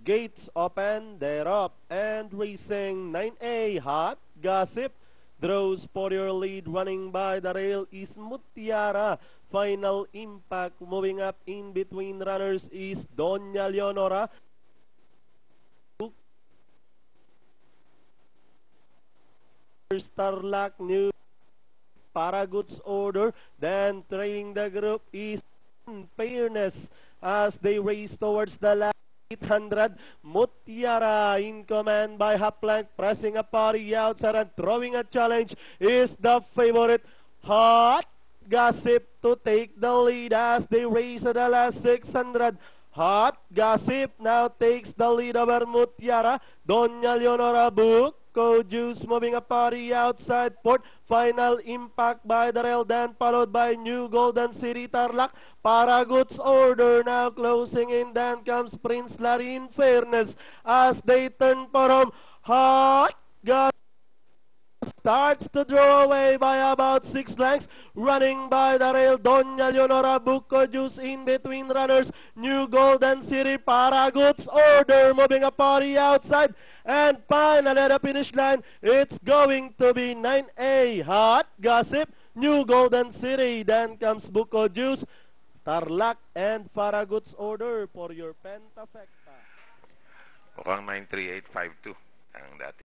Gates open, they're up and racing. 9A, Hot Gossip draws for your lead. Running by the rail is Mutiara. Final Impact moving up in between runners is Doña Leonora. Starlock, New Paragood's Order. Then trailing the group is Fairness as they race towards the last 800. Mutiara in command by Haplank, pressing a party outside and throwing a challenge is the favorite Hot Gossip to take the lead as they race at the last 600. Hot Gossip now takes the lead over Mutiara. Doña Leonora Buko Juice moving a party outside port. Final Impact by the rail, then followed by New Golden City Tarlac. Paragood's Order now closing in. Then comes Prince Larry in Fairness as they turn for home. Hot Gossip starts to draw away by about 6 lengths. Running by the rail, Doña Leonora Buko Juice in between runners. New Golden City Paragood's Order moving a party outside. And finally at the finish line, it's going to be 9A, Hot Gossip, New Golden City. Then comes Buko Juice, Tarlac, and Paragood's Order for your Pentafecta. Mukhang 93852 ang dati.